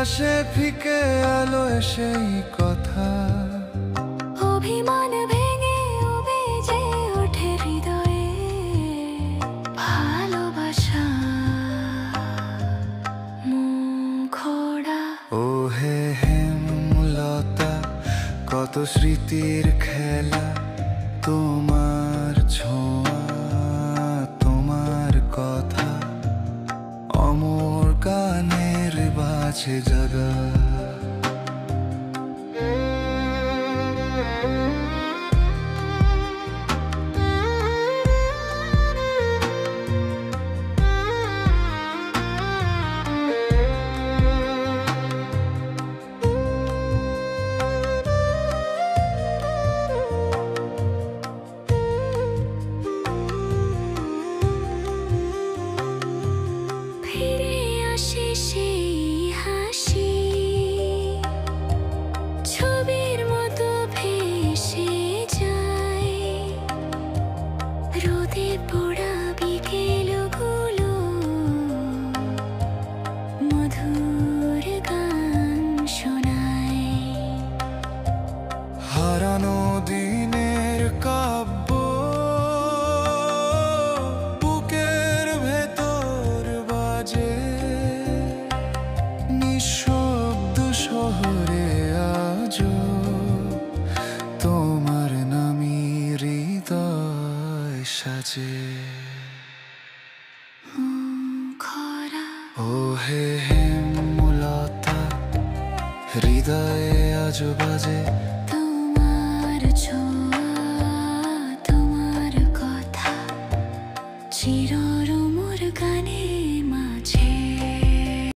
আসে ফিকে আলোয় সেই কথা, অভিমান ভেঙে বেজে ওঠে হৃদয়ে ভালোবাসা মুখোড়া। ও হে হেমলতা, কত স্মৃতির খেলা, তোমার ছোঁয়া তোমার কথা অমর গানের বাজে জাগা। ফিরে আসে সেই হাসি, ছবির মতো ভেসে যায়। রোদে পোড়া বিকেলগুলো মধুর গান শোনায়। হারানো দিনের কাব্য বুকের ভেতর বাজে, নিঃশব্দ শহরে আজো তোমার নামী হৃদয় সাজে। খরা ও হে হেমলতা, হৃদয়ে আজো বাজে